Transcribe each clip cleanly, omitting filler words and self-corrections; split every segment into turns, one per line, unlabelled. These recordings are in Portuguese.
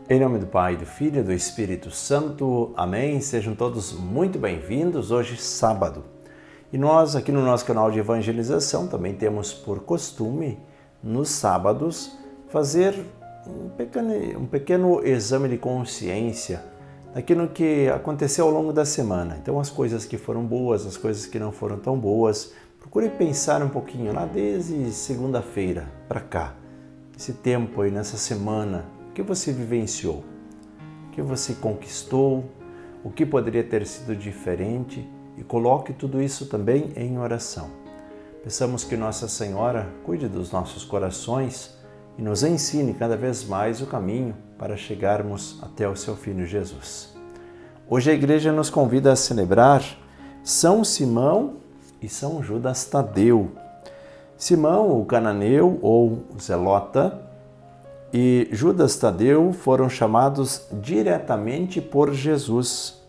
Em nome do Pai, do Filho e do Espírito Santo. Amém. Sejam todos muito bem-vindos. Hoje, sábado. E nós, aqui no nosso canal de evangelização, também temos por costume, nos sábados, fazer um pequeno exame de consciência daquilo que aconteceu ao longo da semana. Então, as coisas que foram boas, as coisas que não foram tão boas. Procure pensar um pouquinho lá desde segunda-feira para cá. Esse tempo aí, nessa semana, o que você vivenciou? O que você conquistou? O que poderia ter sido diferente? E coloque tudo isso também em oração. Peçamos que Nossa Senhora cuide dos nossos corações e nos ensine cada vez mais o caminho para chegarmos até o seu Filho Jesus. Hoje a Igreja nos convida a celebrar São Simão e São Judas Tadeu. Simão, o cananeu ou zelota, e Judas Tadeu foram chamados diretamente por Jesus.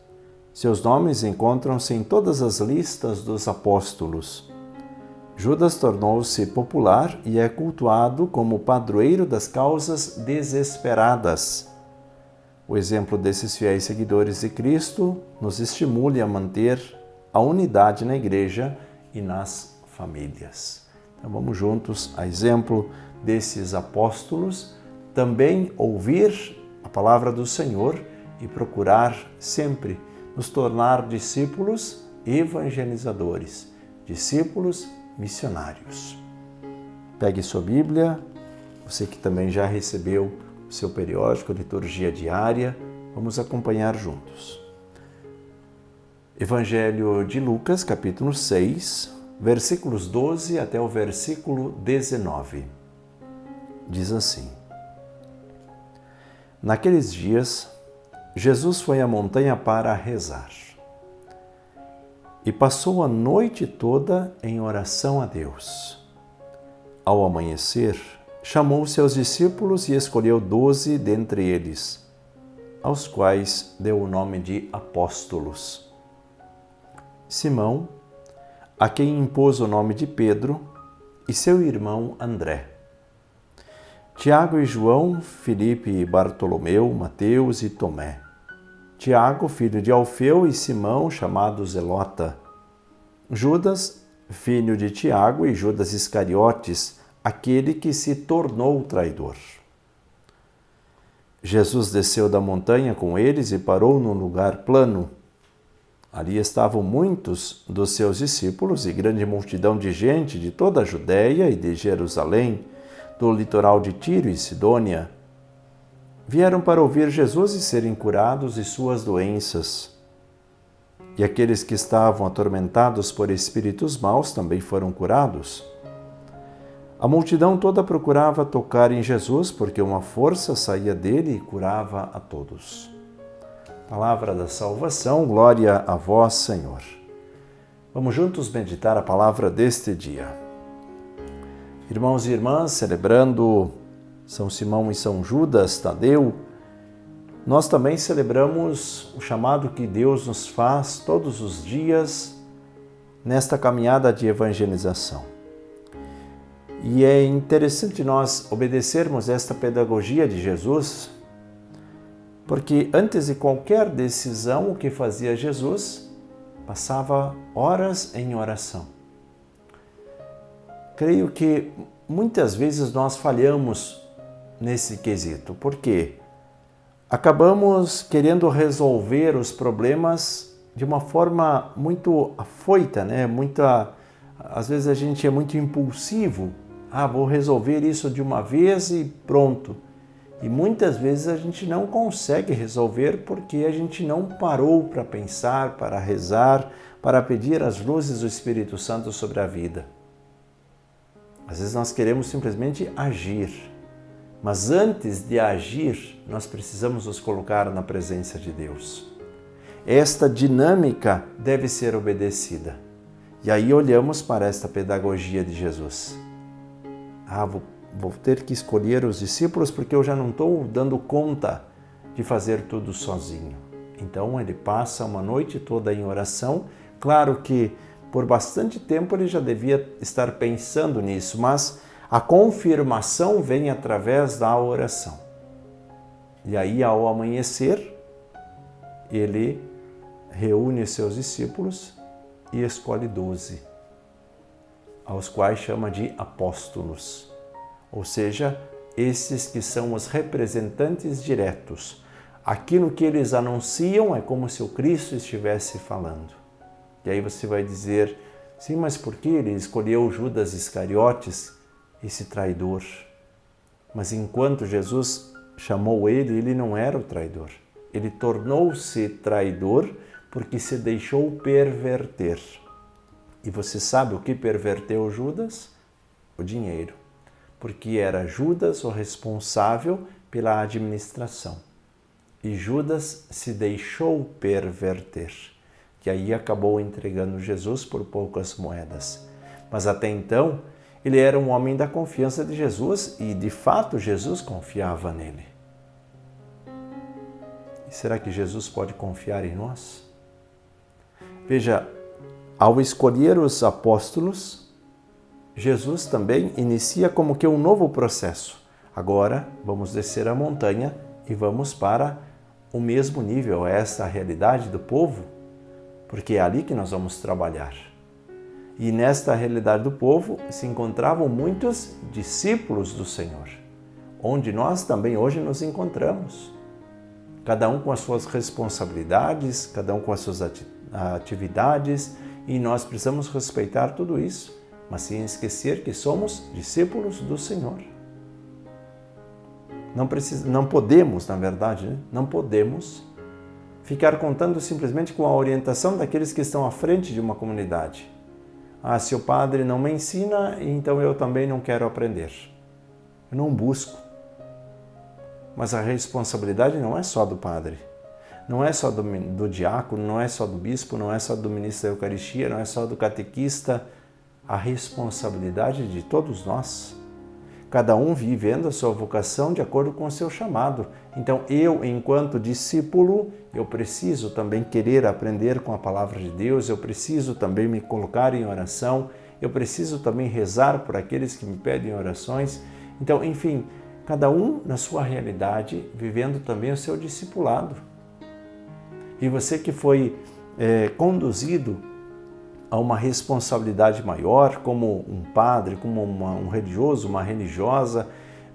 Seus nomes encontram-se em todas as listas dos apóstolos. Judas tornou-se popular e é cultuado como padroeiro das causas desesperadas. O exemplo desses fiéis seguidores de Cristo nos estimula a manter a unidade na Igreja e nas famílias. Então vamos juntos, a exemplo desses apóstolos, também ouvir a palavra do Senhor e procurar sempre nos tornar discípulos evangelizadores, discípulos missionários. Pegue sua Bíblia, você que também já recebeu o seu periódico, liturgia diária, vamos acompanhar juntos. Evangelho de Lucas, capítulo 6, versículos 12 até o versículo 19. Diz assim: Naqueles dias, Jesus foi à montanha para rezar e passou a noite toda em oração a Deus. Ao amanhecer, chamou seus discípulos e escolheu 12 dentre eles, aos quais deu o nome de apóstolos. Simão, a quem impôs o nome de Pedro, e seu irmão André. Tiago e João, Filipe e Bartolomeu, Mateus e Tomé. Tiago, filho de Alfeu, e Simão, chamado Zelota. Judas, filho de Tiago, e Judas Iscariotes, aquele que se tornou traidor. Jesus desceu da montanha com eles e parou num lugar plano. Ali estavam muitos dos seus discípulos e grande multidão de gente de toda a Judéia e de Jerusalém, do litoral de Tiro e Sidônia. Vieram para ouvir Jesus e serem curados de suas doenças. E aqueles que estavam atormentados por espíritos maus também foram curados. A multidão toda procurava tocar em Jesus, porque uma força saía dele e curava a todos. Palavra da salvação, glória a vós, Senhor. Vamos juntos meditar a palavra deste dia. Irmãos e irmãs, celebrando São Simão e São Judas Tadeu, nós também celebramos o chamado que Deus nos faz todos os dias nesta caminhada de evangelização. E é interessante nós obedecermos esta pedagogia de Jesus, porque antes de qualquer decisão, o que fazia Jesus? Passava horas em oração. Creio que muitas vezes nós falhamos nesse quesito. Por quê? Acabamos querendo resolver os problemas de uma forma muito afoita, né? Às vezes a gente é muito impulsivo. Vou resolver isso de uma vez e pronto. E muitas vezes a gente não consegue resolver porque a gente não parou para pensar, para rezar, para pedir as luzes do Espírito Santo sobre a vida. Às vezes nós queremos simplesmente agir, mas antes de agir, nós precisamos nos colocar na presença de Deus. Esta dinâmica deve ser obedecida. E aí olhamos para esta pedagogia de Jesus. Vou ter que escolher os discípulos porque eu já não estou dando conta de fazer tudo sozinho. Então ele passa uma noite toda em oração. Claro que por bastante tempo ele já devia estar pensando nisso, mas a confirmação vem através da oração. E aí, ao amanhecer, ele reúne seus discípulos e escolhe 12, aos quais chama de apóstolos, ou seja, esses que são os representantes diretos. Aquilo que eles anunciam é como se o Cristo estivesse falando. E aí você vai dizer, sim, mas por que ele escolheu Judas Iscariotes, esse traidor? Mas enquanto Jesus chamou ele, ele não era o traidor. Ele tornou-se traidor porque se deixou perverter. E você sabe o que perverteu Judas? O dinheiro. Porque era Judas o responsável pela administração. E Judas se deixou perverter. E aí acabou entregando Jesus por poucas moedas. Mas até então, ele era um homem da confiança de Jesus e, de fato, Jesus confiava nele. E será que Jesus pode confiar em nós? Veja, ao escolher os apóstolos, Jesus também inicia como que um novo processo. Agora, vamos descer a montanha e vamos para o mesmo nível, essa realidade do povo, porque é ali que nós vamos trabalhar. E nesta realidade do povo se encontravam muitos discípulos do Senhor, onde nós também hoje nos encontramos. Cada um com as suas responsabilidades, cada um com as suas atividades, e nós precisamos respeitar tudo isso, mas sem esquecer que somos discípulos do Senhor. Não podemos, na verdade, não podemos ficar contando simplesmente com a orientação daqueles que estão à frente de uma comunidade. Ah, se o padre não me ensina, então eu também não quero aprender. Eu não busco. Mas a responsabilidade não é só do padre, não é só do diácono, não é só do bispo, não é só do ministro da Eucaristia, não é só do catequista. A responsabilidade de todos nós. Cada um vivendo a sua vocação de acordo com o seu chamado. Então eu, enquanto discípulo, eu preciso também querer aprender com a palavra de Deus, eu preciso também me colocar em oração, eu preciso também rezar por aqueles que me pedem orações. Então, enfim, cada um na sua realidade, vivendo também o seu discipulado. E você que foi conduzido a uma responsabilidade maior, como um padre, como um religioso, uma religiosa,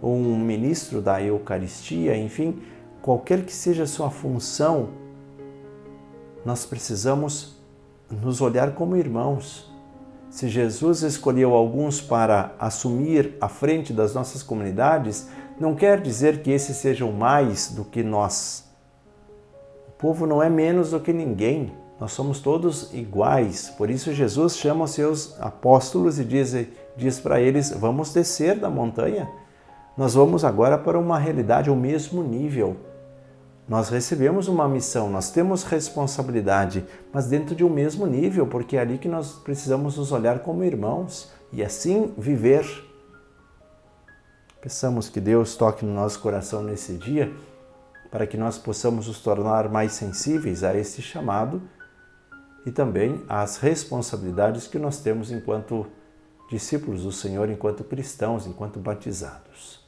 um ministro da Eucaristia, enfim, qualquer que seja a sua função, nós precisamos nos olhar como irmãos. Se Jesus escolheu alguns para assumir a frente das nossas comunidades, não quer dizer que esses sejam mais do que nós. O povo não é menos do que ninguém. Nós somos todos iguais, por isso Jesus chama os seus apóstolos e diz para eles, vamos descer da montanha, nós vamos agora para uma realidade ao mesmo nível. Nós recebemos uma missão, nós temos responsabilidade, mas dentro de um mesmo nível, porque é ali que nós precisamos nos olhar como irmãos e assim viver. Peçamos que Deus toque no nosso coração nesse dia, para que nós possamos nos tornar mais sensíveis a esse chamado e também às responsabilidades que nós temos enquanto discípulos do Senhor, enquanto cristãos, enquanto batizados.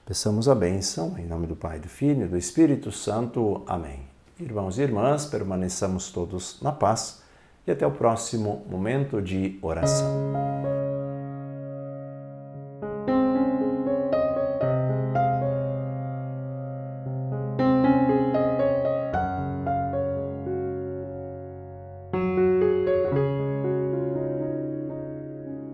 Peçamos a bênção, em nome do Pai, do Filho e do Espírito Santo. Amém. Irmãos e irmãs, permaneçamos todos na paz e até o próximo momento de oração.